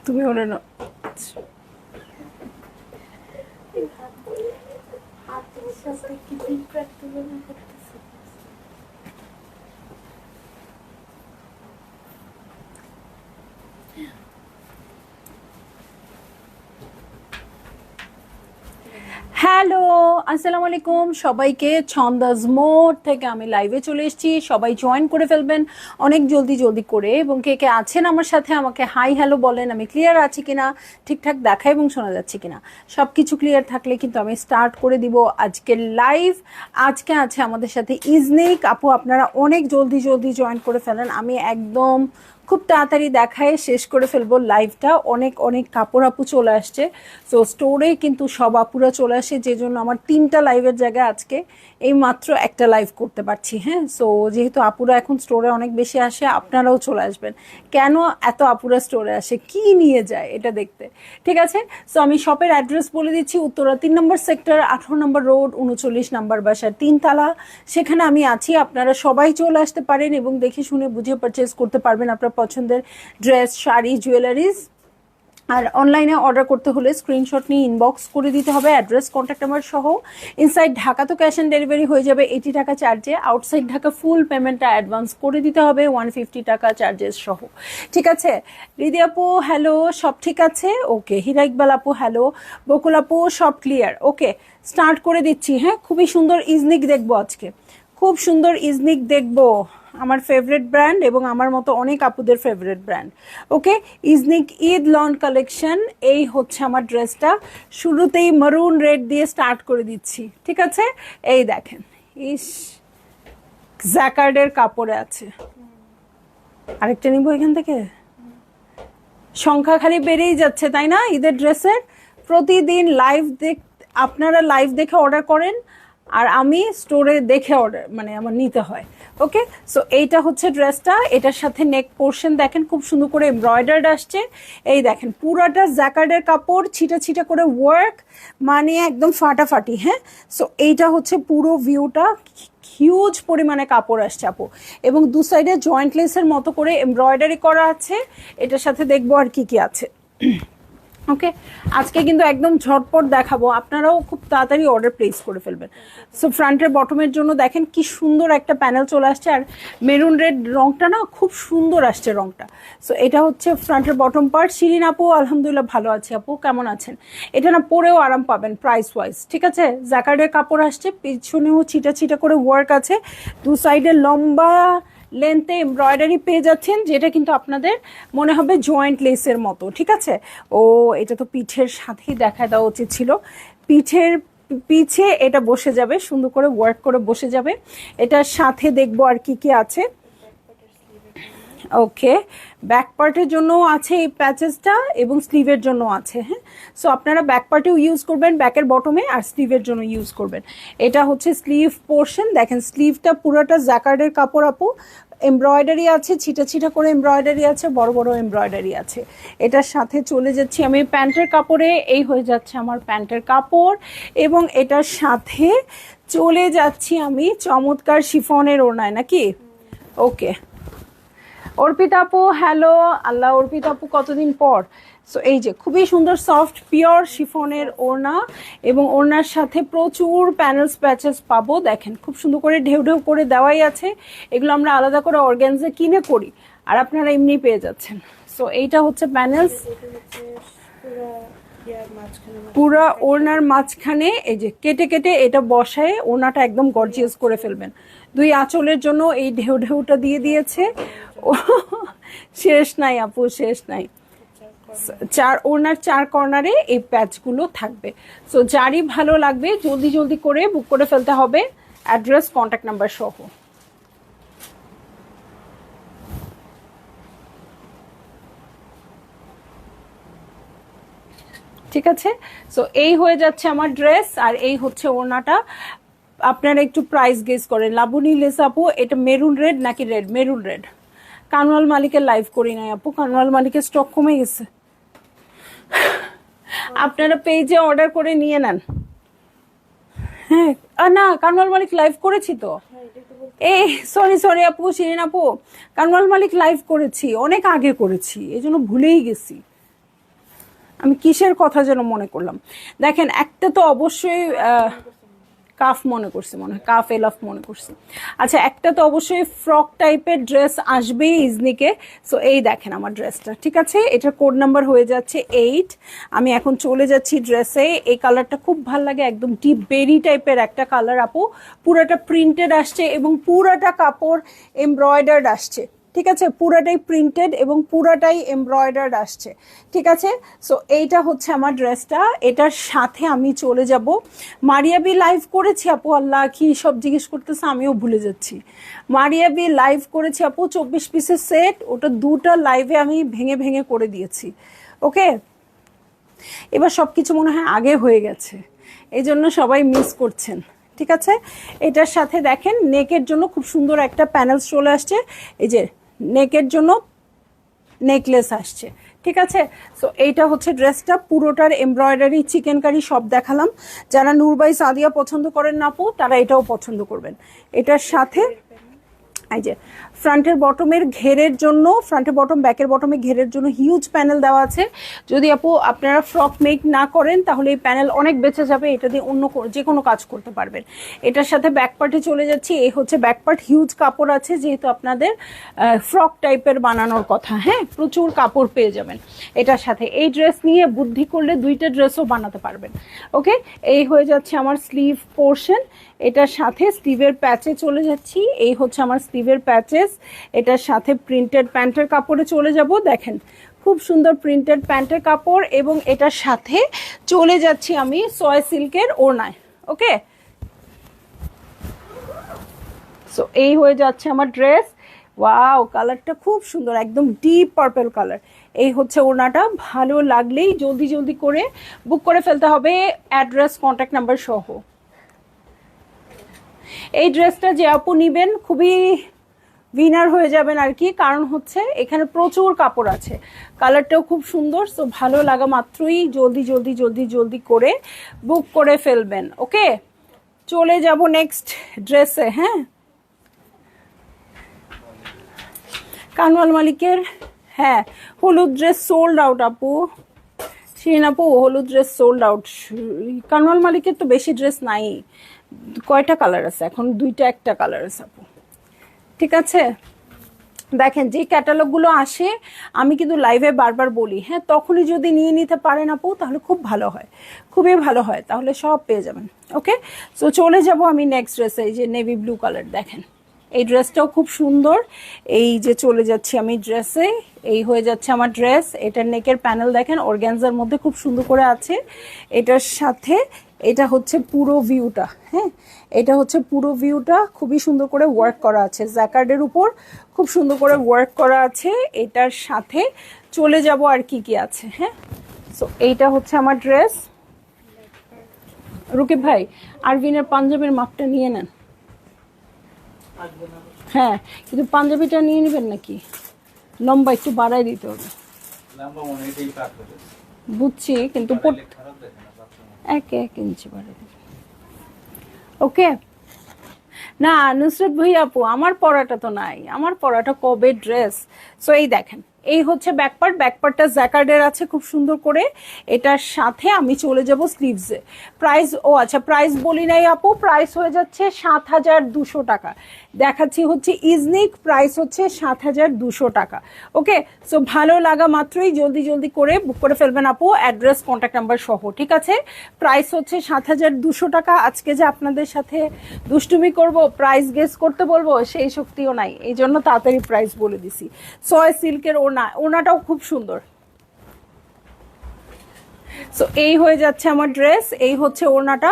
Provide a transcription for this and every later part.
তুমি ওরে না হ্যালো আসসালামু আলাইকুম সবাইকে ছন্দাজ মোড থেকে আমি লাইভে চলে এসেছি সবাই জয়েন করে ফেলবেন অনেক জলদি জলদি করে এবং কে কে আছেন আমার সাথে আমাকে হাই হ্যালো বলেন আমি ক্লিয়ার আছি কিনা ঠিকঠাক দেখা এবং শোনা যাচ্ছে কিনা সব কিছু ক্লিয়ার থাকলে কিন্তু আমি স্টার্ট করে দিব আজকের লাইভ আজকে আছে আমাদের সাথে ইজনিক আপু আপনারা অনেক জলদি জলদি জয়েন করে ফেলেন আমি একদম খুব তাড়াতাড়ি দেখায় শেষ করে ফেলবো লাইভটা অনেক অনেক কাপড় আপু চলে আসছে সো স্টোরে কিন্তু সব আপুরা চলে আসে যে জন্য আমার 3টা লাইভের জায়গায় আজকে এই মাত্র একটা লাইভ করতে পারছি হ্যাঁ সো যেহেতু আপুরা এখন স্টোরে অনেক বেশি আসে আপনারাও চলে আসবেন কেন এত আপুরা স্টোরে আসে কি নিয়ে যায় এটা দেখতে ঠিক আছে সো আমি শপের অ্যাড্রেস বলে দিচ্ছি উত্তরা 3 নম্বর সেক্টর 18 নম্বর রোড 39 নম্বর বাসার 3 তলা সেখানে আমি আছি আপনারা সবাই চলে আসতে পারেন এবং দেখে শুনে বুঝে পারচেজ করতে পারবেন আপনার পছন্দের ড্রেস শাড়ি জুয়েলারিজ আর অনলাইনে অর্ডার করতে হলে স্ক্রিনশট নিয়ে ইনবক্স করে দিতে হবে অ্যাড্রেস কন্ট্যাক্ট নাম্বার সহ ইনসাইড ঢাকা তো ক্যাশ অন ডেলিভারি হয়ে যাবে 80 টাকা চার্জে আউটসাইড ঢাকা ফুল পেমেন্টটা অ্যাডভান্স করে দিতে হবে 150 টাকা চার্জেস সহ ঠিক আছে রিদি আপু হ্যালো সব ঠিক আছে ওকে হিরা ইকবাল আপু হ্যালো বকুল আপু সব ক্লিয়ার ওকে স্টার্ট করে দিচ্ছি হ্যাঁ খুবই সুন্দর ইজনিক দেখবো আজকে খুব সুন্দর ইজনিক দেখবো আমার ফেভারিট ব্র্যান্ড এবং আমার মতো অনেক আপুদের ফেভারিট ব্র্যান্ড ওকে ইজনিক ঈদ লন কালেকশন এই হচ্ছে আমার ড্রেসটা শুরুতেই মারুন রেড দিয়ে স্টার্ট করে দিচ্ছি ঠিক আছে এই দেখেন ইস জ্যাকার্ডের কাপড়ে আছে আরেকটা নিব এখান থেকে সংখ্যা খালি বেড়েই যাচ্ছে তাই না ঈদের ড্রেসের প্রতিদিন লাইভ আপনারা লাইভ দেখে অর্ডার করেন আর আমি স্টোরে দেখে অর্ডার মানে আমার নিতে হয় ওকে সো এইটা হচ্ছে ড্রেসটা এটার সাথে নেক পোর্শন দেখেন খুব সুন্দর করে এমব্রয়ডার্ড আসছে এই দেখেন পুরাটা জ্যাকার্ডের কাপড় ছিটা ছিটা করে ওয়ার্ক মানে একদম ফাটাফাটি হ্যাঁ সো এইটা হচ্ছে পুরো ভিউটা হিউজ পরিমাণে কাপড় আসছে আপু এবং দু সাইডে জয়েন্ট লেসের মতো করে এমব্রয়ডারি করা আছে এটার সাথে দেখবো আর কি কি আছে ওকে আজকে কিন্তু একদম ঝটপট দেখাবো আপনারাও খুব তাড়াতাড়ি অর্ডার প্লেস করে ফেলবেন সো ফ্রন্টের বটমের জন্য দেখেন কি সুন্দর একটা প্যানেল চলে আসছে আর মেরুন রেড রংটা না খুব সুন্দর আসছে রংটা সো এটা হচ্ছে ফ্রন্টের বটম পার্ট শিরিন আপু আলহামদুলিল্লাহ ভালো আছে আপু কেমন আছেন এটা না পরেও আরাম পাবেন প্রাইস ওয়াইজ ঠিক আছে জ্যাকার্ডের কাপড় আসছে পিছনেও ছিটা ছিটা করে ওয়ার্ক আছে দু সাইডে লম্বা লেন্থে এমব্রয়ডারি পেয়ে যাচ্ছেন যেটা কিন্তু আপনাদের মনে হবে জয়েন্ট লেসের মতো ঠিক আছে ও এটা তো পিঠের সাথেই দেখা দেওয়া উচিত ছিল পিছে এটা বসে যাবে সুন্দর করে ওয়ার্ক করে বসে যাবে এটার সাথে দেখবো আর কি কি আছে ওকে ব্যাক পার্টের জন্য আছে এই প্যাচেসটা এবং স্লিভের জন্য আছে হ্যাঁ সো আপনারা ব্যাক পার্টেও ইউজ করবেন ব্যাকের বটমে আর স্লিভের জন্য ইউজ করবেন এটা হচ্ছে স্লিভ পোর্শন দেখেন স্লিভটা পুরোটা জ্যাকার্ডের কাপড় আপু এমব্রয়ডারি আছে ছিটা ছিটা করে এমব্রয়ডারি আছে বড় বড় এমব্রয়ডারি আছে এটার সাথে চলে যাচ্ছি আমি প্যান্টের কাপড়ে এই হয়ে যাচ্ছে আমার প্যান্টের কাপড় এবং এটার সাথে চলে যাচ্ছি আমি চমৎকার শিফনের ওড়নায় নাকি ওকে অর্পিতা আপু হ্যালো আল্লাহ অর্পিতা আপু কতদিন পর সো এই যে খুবই সুন্দর সফট পিওর শিফনের ওড়না এবং ওড়নার সাথে প্রচুর প্যানেলস প্যাচেস পাবো দেখেন খুব সুন্দর করে ঢেউ ঢেউ করে দেওয়াই আছে এগুলো আমরা আলাদা করে অর্গানজা কিনে করি আর আপনারা এমনি পেয়ে যাচ্ছেন সো এইটা হচ্ছে প্যানেলস পুরা ওড়নার মাঝখানে এই যে কেটে কেটে এটা বসায় ওড়নাটা একদম গর্জিয়াস করে ফেলবেন দুই আঁচলের জন্য এই ঢেউ ঢেউটা দিয়ে দিয়েছে শেষ নাই আপু শেষ নাই ওড়নার 4 কর্নারে এই প্যাচগুলো থাকবে। সো যারই ভালো লাগবে জলদি জলদি করে বুক করে ফেলতে হবে, অ্যাড্রেস কন্ট্যাক্ট নাম্বার সহ। ঠিক আছে, সো এই হয়ে যাচ্ছে আমার ড্রেস, আর এই হচ্ছে ওড়নাটা। আপনারা একটু প্রাইস গেস করেন। লাবণী লেস আপু, এটা মেরুন রেড নাকি রেড? Maroon red. কানওয়াল মালিকের লাইভ করি নাই আপু, কানওয়াল মালিকের স্টক কমে গেছে, আপনারা পেজে অর্ডার করে নিয়ে নেন। হ্যাঁ না, কানওয়াল মালিক লাইভ করেছি তো। এই সরি সরি আপু, শিরিন আপু, কানওয়াল মালিক লাইভ করেছি, অনেক আগে করেছি, এই জন্য ভুলেই গেছি। আমি কিসের কথা যেন মনে করলাম। দেখেন একটা তো অবশ্যই কাফ মনে করছি, মনে হয় কাফ এলাফ মনে করছি। আচ্ছা, একটা তো অবশ্যই ফ্রক টাইপের ড্রেস আসবেই ইজনিকে। সো এই দেখেন আমার ড্রেসটা, ঠিক আছে, এটার কোড নাম্বার হয়ে যাচ্ছে 8। আমি এখন চলে যাচ্ছি ড্রেসে। এই কালারটা খুব ভালো লাগে, একদম ডিপ বেরি টাইপের একটা কালার আপু, পুরাটা প্রিন্টেড আসছে এবং পুরাটা কাপড় এমব্রয়ডার্ড আসছে। ঠিক আছে, পুরাটাই প্রিন্টেড এবং পুরাটাই এমব্রয়ডার্ড আসছে। ঠিক আছে, সো এইটা হচ্ছে আমার ড্রেসটা। এটার সাথে আমি চলে যাব, মারিয়াবি লাইভ করেছি আপু, আল্লাহ কি সব জিজ্ঞেস করতেছে আমিও ভুলে যাচ্ছি। মারিয়াবি লাইভ করেছি আপু 24 পিসের সেট, ওটা 2টা লাইভে আমি ভেঙে ভেঙে করে দিয়েছি। ওকে, এবার সব কিছু মনে হয় আগে হয়ে গেছে, এই জন্য সবাই মিস করছেন। ঠিক আছে, এটার সাথে দেখেন নেকের জন্য খুব সুন্দর একটা প্যানেলস চলে আসছে, এই যে নেকের জন্য নেকলেস আসছে। ঠিক আছে, সো এইটা হচ্ছে ড্রেসটা, পুরোটার এমব্রয়ডারি চিকেন কারি সব দেখালাম। যারা নূরবাই সাদিয়া পছন্দ করেন না আপু, তারা এটাও পছন্দ করবেন। এটার সাথে এই যে ফ্রন্টের বটমের ঘেরের জন্য, ফ্রন্টের বটম ব্যাকের বটমে ঘেরের জন্য হিউজ প্যানেল দেওয়া আছে। যদি আপু আপনারা ফ্রক মেক না করেন তাহলে এই প্যানেল অনেক বেঁচে যাবে, এটা দিয়ে অন্য যে কোনো কাজ করতে পারবেন। এটার সাথে ব্যাক পার্টে চলে যাচ্ছি, এই হচ্ছে ব্যাক পার্ট, হিউজ কাপড় আছে যেহেতু আপনাদের ফ্রক টাইপের বানানোর কথা। হ্যাঁ, প্রচুর কাপড় পেয়ে যাবেন এটার সাথে। এই ড্রেস নিয়ে বুদ্ধি করলে 2টা ড্রেসও বানাতে পারবেন। ওকে, এই হয়ে যাচ্ছে আমার স্লিভ পোর্শন। এটার সাথে স্লিভের প্যাচে চলে যাচ্ছি, এই হচ্ছে আমার স্লিভের প্যাচেস। এটার সাথে প্রিন্টেড প্যান্টের কাপড়ে চলে যাব, দেখেন খুব সুন্দর প্রিন্টেড প্যান্টের কাপড়, এবং এটার সাথে চলে যাচ্ছি আমি সয় সিল্কের ওড়নায়। ওকে, সো এই হয়ে যাচ্ছে আমার ড্রেস। ওয়াও, কালারটা খুব সুন্দর, একদম ডিপ পার্পল কালার। এই হচ্ছে ওড়নাটা, ভালো লাগলেই জলদি জলদি করে বুক করে ফেলতে হবে, অ্যাড্রেস কন্ট্যাক্ট নাম্বার সহ। এই ড্রেসটা যে আপু নিবেন খুবই উইনার হয়ে যাবেন আর কি, কারণ হচ্ছে এখানে প্রচুর কাপড় আছে, কালারটাও খুব সুন্দর। সো ভালো লাগা মাত্রই জলদি জলদি জলদি জলদি করে বুক করে ফেলবেন। ওকে, চলে যাব নেক্সট ড্রেসে। হ্যাঁ, কানওয়াল মালিকের হ্যাঁ হলুদ ড্রেস সোল্ড আউট আপু, শিরিন আপু হলুদ ড্রেস সোল্ড আউট। কানওয়াল মালিকের তো বেশি ড্রেস নাই, কয়টা কালার আছে এখন? 2টা একটা কালার আছে আপু। ঠিক আছে, দেখেন যে ক্যাটালগুলো আসে আমি কিন্তু লাইভে বারবার বলি, হ্যাঁ তখনই যদি নিয়ে নিতে পারেন আপু তাহলে খুব ভালো হয়, খুবই ভালো হয়, তাহলে সব পেয়ে যাবেন। ওকে, সো চলে যাব আমি নেক্সট ড্রেসে। এই যে নেভি ব্লু কালার, দেখেন এই ড্রেসটাও খুব সুন্দর। এই যে চলে যাচ্ছি আমি ড্রেসে, এই হয়ে যাচ্ছে আমার ড্রেস। এটার নেকের প্যানেল দেখেন অর্গ্যানজার মধ্যে খুব সুন্দর করে আছে। এটার সাথে এটা হচ্ছে পুরো ভিউটা, হ্যাঁ এটা হচ্ছে পুরো ভিউটা, খুবই সুন্দর করে ওয়ার্ক করা আছে, জ্যাকার্ডের উপর খুব সুন্দর করে ওয়ার্ক করা আছে। এটার সাথে চলে যাব আর কি কি আছে। হ্যাঁ, সো এইটা হচ্ছে আমার ড্রেস। রুকিব ভাই আরভিনের পাঞ্জাবির মাপটা নিয়ে নেন। হ্যাঁ, কিন্তু পাঞ্জাবিটা নিয়ে নেবেন নাকি? লম্বা একটু বাড়াই দিতে হবে, বুঝছি, কিন্তু 1 ইঞ্চি বাড়াই দেবেন। ওকে, না নুসরত ভাই আপু আমার পরাটা তো নাই, আমার পরাটা কবে ড্রেস। সো এই দেখেন এই হচ্ছে ব্যাকপার্ট, ব্যাকপার্টটা জ্যাকার্ডের আছে খুব সুন্দর করে। এটার সাথে আমি চলে যাব স্লিভসে। প্রাইস, ও আচ্ছা প্রাইস বলি নাই আপু, প্রাইস হয়ে যাচ্ছে 7200 টাকা। দেখাচ্ছি হচ্ছে ইজনিক, প্রাইস হচ্ছে 7200 টাকা। ওকে, সো ভালো লাগা মাত্রই জলদি জলদি করে বুক করে ফেলবেন আপু, অ্যাড্রেস কন্ট্যাক্ট নাম্বার সহ। ঠিক আছে, প্রাইস হচ্ছে 7200 টাকা। আজকে যে আপনাদের সাথে দুষ্টুমি করব, প্রাইস গেস করতে বলবো, সেই শক্তিও নাই, এই জন্য তাড়াতাড়ি প্রাইস বলে দিছি। সয় সিল্কের ওড়নাটাও খুব সুন্দর, সো এই হয়ে যাচ্ছে আমার ড্রেস, এই হচ্ছে ওড়নাটা।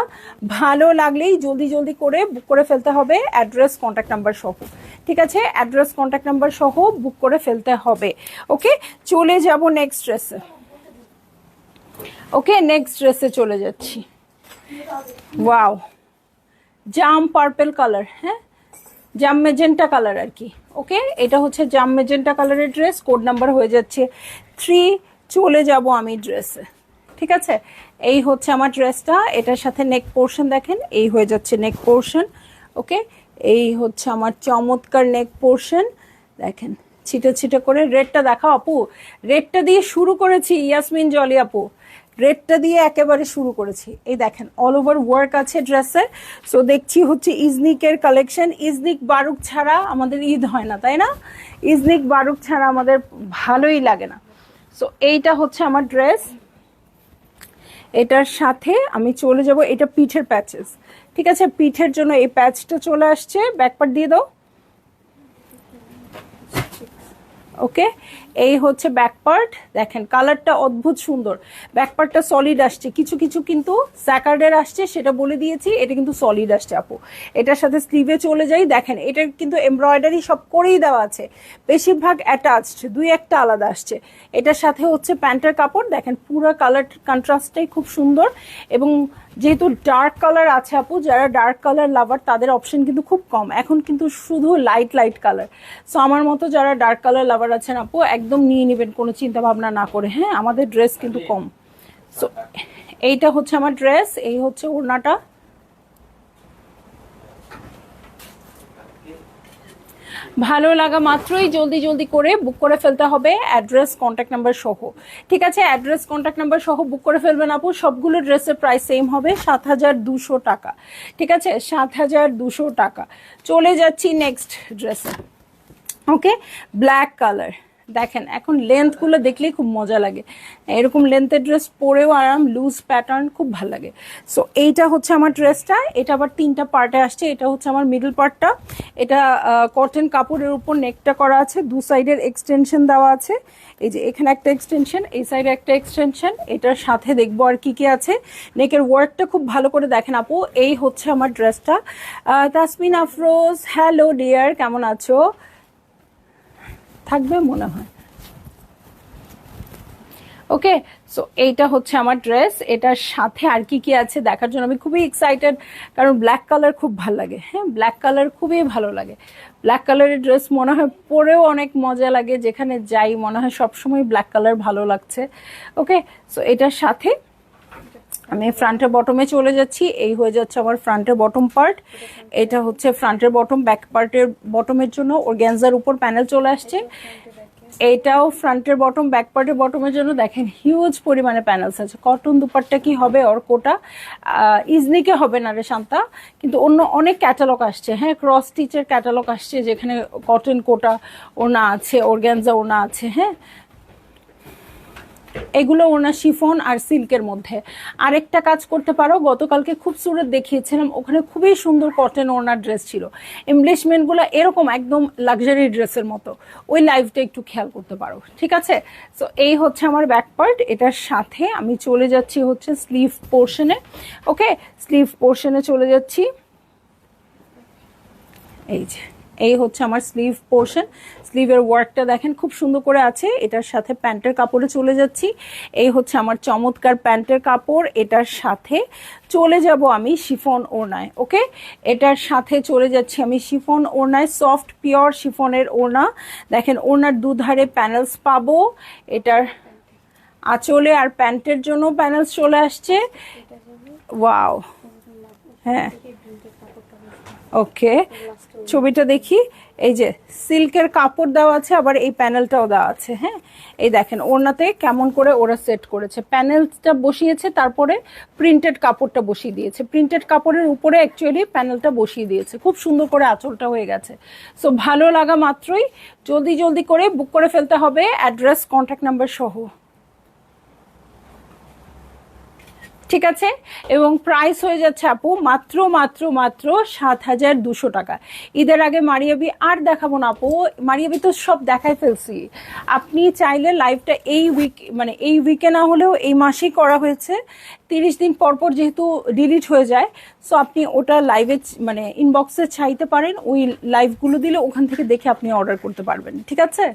ভালো লাগলেই জলদি জলদি করে বুক করে ফেলতে হবে, অ্যাড্রেস কন্ট্যাক্ট নাম্বার সহ। ঠিক আছে, অ্যাড্রেস কন্ট্যাক্ট নাম্বার সহ বুক করে ফেলতে হবে। ওকে, চলে যাব নেক্সট ড্রেসে। ওকে, নেক্সট ড্রেসে চলে যাচ্ছি। ওয়াও, জাম পার্পল কালার, হ্যাঁ জাম মেজেন্টা কালার আর কি। ওকে, এটা হচ্ছে জাম মেজেন্টা কালারের ড্রেস, কোড নাম্বার হয়ে যাচ্ছে 3। চলে যাব আমি ড্রেসে। ঠিক আছে, এই হচ্ছে আমার ড্রেসটা, এটার সাথে নেক পোর্শন দেখেন, এই হয়ে যাচ্ছে নেক পোর্শন। ওকে, এই হচ্ছে আমার চমৎকার নেক পোর্শন দেখেন, ছিটে ছিটে করে। রেডটা দেখাও আপু, রেডটা দিয়ে শুরু করেছি ইয়াসমিন জলি আপু, রেডটা দিয়ে একেবারে শুরু করেছি। এই দেখেন অল ওভার ওয়ার্ক আছে ড্রেসে। সো দেখছি হচ্ছে ইজনিকের কালেকশন। ইজনিক বারুক ছাড়া আমাদের ঈদ হয় না, তাই না? ইজনিক বারুক ছাড়া আমাদের ভালোই লাগে না। সো এইটা হচ্ছে আমার ড্রেস, এটার সাথে আমি চলে যাব। এটা পিঠের প্যাচেস, ঠিক আছে, পিঠের জন্য এই প্যাচটা চলে আসছে। ব্যাকপার্ট দিয়ে দাও। ওকে, এই হচ্ছে ব্যাক পার্ট, দেখেন কালারটা অদ্ভুত সুন্দর। ব্যাক পার্টটা সলিড আসছে, কিছু কিছু কিন্তু স্যাকার্ডের আসছে, সেটা বলে দিয়েছি। এটা কিন্তু সলিড আসছে আপু। এটার সাথে স্লিভে চলে যাই, দেখেন এটা কিন্তু এমব্রয়ডারি সব করেই দেওয়া আছে, বেশিরভাগ অ্যাটাচড, দুই একটা আলাদা আসছে। এটার সাথে হচ্ছে প্যান্টের কাপড়, দেখেন পুরো কালার কন্ট্রাস্টটাই খুব সুন্দর। এবং যেহেতু ডার্ক কালার আছে আপু, যারা ডার্ক কালার লাভার তাদের অপশন কিন্তু খুব কম, এখন কিন্তু শুধু লাইট লাইট কালার। সো আমার মতো যারা ডার্ক কালার লাভার আছেন আপু, একদম নিয়ে নেবেন কোনো চিন্তা ভাবনা না করে। হ্যাঁ, আমাদের ড্রেস কিন্তু কম। সো এইটা হচ্ছে আমার ড্রেস, এই হচ্ছে ওড়নাটা। ভালো লাগা মাত্রই জলদি জলদি করে বুক করে ফেলতে হবে, অ্যাড্রেস কন্ট্যাক্ট নাম্বার সহ। ঠিক আছে, অ্যাড্রেস কন্ট্যাক্ট নাম্বার সহ বুক করে ফেলবেন আপু। সবগুলো ড্রেসের প্রাইস সেম হবে, 7200 টাকা। ঠিক আছে, 7200 টাকা। চলে যাচ্ছি নেক্সট ড্রেসে। ওকে, ব্ল্যাক কালার দেখেন, এখন লেন্থগুলো দেখলেই খুব মজা লাগে। এরকম লেন্থের ড্রেস পরেও আরাম, লুজ প্যাটার্ন, খুব ভালো লাগে। সো এইটা হচ্ছে আমার ড্রেসটা, এটা আবার 3টা পার্টে আসছে। এটা হচ্ছে আমার মিডল পার্টটা, এটা কটন কাপড়ের উপর নেকটা করা আছে, দু সাইডের এক্সটেনশন দেওয়া আছে। এই যে এখানে একটা এক্সটেনশন, এই সাইডে একটা এক্সটেনশন। এটার সাথে দেখবো আর কি কি আছে। নেকের ওয়ার্কটা খুব ভালো করে দেখেন আপু। এই হচ্ছে আমার ড্রেসটা। তাসমিন আফরোজ, হ্যালো ডিয়ার, কেমন আছো? থাকবে মনে হয়। ওকে, সো এইটা হচ্ছে আমার ড্রেস, এটার সাথে আর কি কি আছে দেখার জন্য আমি খুবই এক্সাইটেড, কারণ ব্ল্যাক কালার খুব ভালো লাগে। হ্যাঁ, ব্ল্যাক কালার খুবই ভালো লাগে। ব্ল্যাক কালারের ড্রেস মনে হয় পরেও অনেক মজা লাগে, যেখানে যাই মনে হয় সবসময় ব্ল্যাক কালার ভালো লাগছে। ওকে, সো এটার সাথে আমি ফ্রন্টের বটমে চলে যাচ্ছি। এই হয়ে যাচ্ছে আমার ফ্রন্টের বটম পার্ট। এটা হচ্ছে ফ্রন্টের বটম। ব্যাক পার্টের বটমের জন্য অর্গানজার উপর প্যানেল চলে আসছে। এটাও ফ্রন্টের বটম, ব্যাক পার্টের বটমের জন্য দেখেন হিউজ পরিমাণে প্যানেলস আছে। কটন দুপাট্টা কি হবে ওর কোটা, ইজনিকে হবে না রে শান্তা, কিন্তু অন্য অনেক ক্যাটালগ আসছে। হ্যাঁ, ক্রস স্টিচের ক্যাটালগ আসছে, যেখানে কটন কোটা ওনা আছে, অর্গানজা ওনা আছে। হ্যাঁ, এগুলো ওনা শিফন আর সিল্কের মধ্যে। আরেকটা কাজ করতে পারো, গতকালকে খুব সুরত দেখিয়েছিলাম, ওখানে খুবই সুন্দর কটন ওনার ড্রেস ছিল। এমব্লিশমেন্টগুলো এরকম একদম লাক্সারি ড্রেসের মতো, ওই লাইভটা একটু খেয়াল করতে পারো। ঠিক আছে, সো এই হচ্ছে আমার ব্যাক পার্ট। এটার সাথে আমি চলে যাচ্ছি হচ্ছে স্লিভ পোর্শনে। ওকে, স্লিভ পোর্শনে চলে যাচ্ছি। এই যে এই হচ্ছে আমার স্লিভ পোর্শন। স্লিভের ওয়ার্কটা দেখেন খুব সুন্দর করে আছে। এটার সাথে প্যান্টের কাপড়ে চলে যাচ্ছি। এই হচ্ছে আমার চমৎকার প্যান্টের কাপড়। এটার সাথে চলে যাব আমি শিফন ওড়নায়। ওকে, এটার সাথে চলে যাচ্ছি আমি শিফন ওড়নায়, সফট পিওর শিফনের ওড়না। দেখেন ওড়নার দুধারে প্যানেলস পাবো। এটার আঁচলে আর প্যান্টের জন্য প্যানেলস চলে আসছে। ওয়াও, হ্যাঁ, ওকে, ছবিটা দেখি। এই যে সিল্কের কাপড় দেওয়া আছে, আবার এই প্যানেলটাও দেওয়া আছে। হ্যাঁ, এই দেখেন ওড়নাতে কেমন করে ওরা সেট করেছে, প্যানেলটা বসিয়েছে, তারপরে প্রিন্টেড কাপড়টা বসিয়ে দিয়েছে, প্রিন্টেড কাপড়ের উপরে অ্যাকচুয়ালি প্যানেলটা বসিয়ে দিয়েছে, খুব সুন্দর করে আঁচলটা হয়ে গেছে। সো ভালো লাগা মাত্রই জলদি জলদি করে বুক করে ফেলতে হবে, অ্যাড্রেস কন্ট্যাক্ট নাম্বার সহ। ঠিক আছে, এবং প্রাইস হয়ে যাচ্ছে আপু মাত্র মাত্র মাত্র 7,200 টাকা। ঈদের আগে মারিয়াবি আর দেখাবো না আপু, মারিয়াবি তো সব দেখাই ফেলছি। আপনি চাইলে লাইভটা এই উইকে না হলেও এই মাসেই করা হয়েছে, 30 দিন পর পর যেহেতু ডিলিট হয়ে যায়, সো আপনি ওটা লাইভে ইনবক্সে চাইতে পারেন, ওই লাইভগুলো দিলে ওখান থেকে দেখে আপনি অর্ডার করতে পারবেন। ঠিক আছে,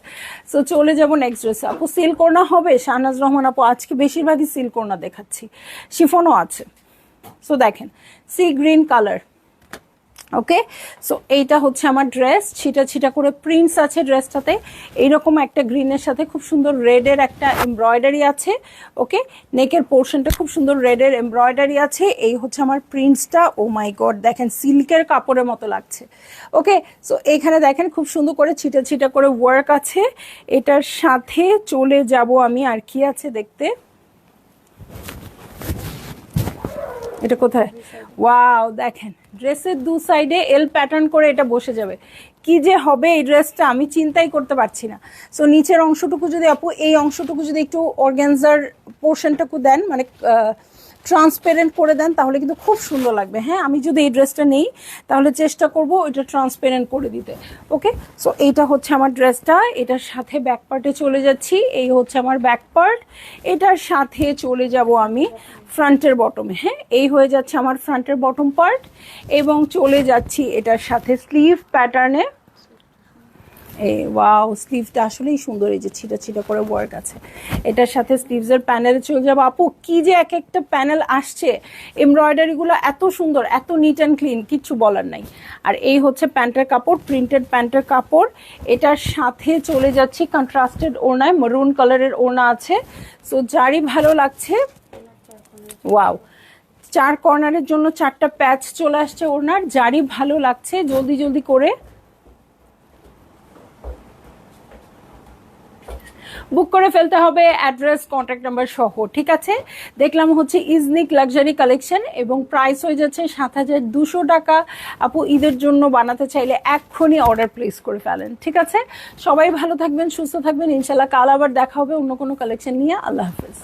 সো চলে যাব নেক্সট ড্রেস। আপু সিল করনা হবে, শাহনাজ রহমান আপু আজকে বেশিরভাগই সিল করনা দেখাচ্ছি, শিফনও আছে। সো দেখেন সি গ্রিন কালার, ওকে। সো এইটা হচ্ছে আমার ড্রেস, ছিটা ছিটা করে প্রিন্টস আছে ড্রেসটাতে, এইরকম একটা গ্রিনের সাথে খুব সুন্দর রেডের একটা এমব্রয়ডারি আছে, ওকে। নেকের পোর্শনটা খুব সুন্দর রেডের এমব্রয়ডারি আছে, এই হচ্ছে আমার প্রিন্টসটা। ও মাই গড, দেখেন সিল্কের কাপড়ের মতো লাগছে, ওকে। সো এইখানে দেখেন খুব সুন্দর করে ছিটা ছিটা করে ওয়ার্ক আছে। এটার সাথে চলে যাব আমি, আর কি আছে দেখতে, এটা কোথায়, ওয়াও দেখেন ড্রেসের দু সাইডে এল প্যাটার্ন করে এটা বসে যাবে। কি যে হবে এই ড্রেসটা আমি চিন্তাই করতে পারছি না। সো নিচের অংশটুকু যদি আপু এই অংশটুকু যদি একটু অর্গানজার পোর্শনটুকু দেন, মানে ট্রান্সপারেন্ট করে দেন, তাহলে কিন্তু খুব সুন্দর লাগবে। হ্যাঁ, আমি যদি এই ড্রেসটা নেই তাহলে চেষ্টা করব এটা ট্রান্সপারেন্ট করে দিতে, ওকে। সো এইটা হচ্ছে আমার ড্রেসটা, এটার সাথে ব্যাক পার্টে চলে যাচ্ছি, এই হচ্ছে আমার ব্যাক পার্ট। এটার সাথে চলে যাব আমি ফ্রন্টের বটমে, হ্যাঁ এই হয়ে যাচ্ছে আমার ফ্রন্টের বটম পার্ট, এবং চলে যাচ্ছি এটার সাথে স্লিভ প্যাটার্নে। এই ওয়াও, স্লিভটা আসলেই সুন্দর, এই যে ছিটা ছিটা করে ওয়ার্ক আছে। এটার সাথে স্লিভসের প্যানেলে চলে যাবো। আপু কি যে এক একটা প্যানেল আসছে, এমব্রয়ডারিগুলো এত সুন্দর, এত নিট অ্যান্ড ক্লিন, কিচ্ছু বলার নাই। আর এই হচ্ছে প্যান্টের কাপড়, প্রিন্টেড প্যান্টের কাপড়। এটার সাথে চলে যাচ্ছি কন্ট্রাস্টেড ওড়নায়, মেরুন কালারের ওড়না আছে। সো যারই ভালো লাগছে, ওয়াও 4 কর্নারের জন্য 4টা প্যাচ চলে আসছে ওড়নার, যারই ভালো লাগছে জলদি জলদি করে বুক করে ফেলতে হবে, অ্যাড্রেস কন্ট্যাক্ট নাম্বার সহ। ঠিক আছে, দেখলাম হচ্ছে ইজনিক লাক্সারি কালেকশন, এবং প্রাইস হয়ে যাচ্ছে 7,200 টাকা। আপু ঈদের জন্য বানাতে চাইলে এক্ষুনি অর্ডার প্লেস করে ফেলেন। ঠিক আছে, সবাই ভালো থাকবেন, সুস্থ থাকবেন, ইনশাল্লাহ কাল আবার দেখা হবে অন্য কোনো কালেকশন নিয়ে। আল্লাহ হাফেজ।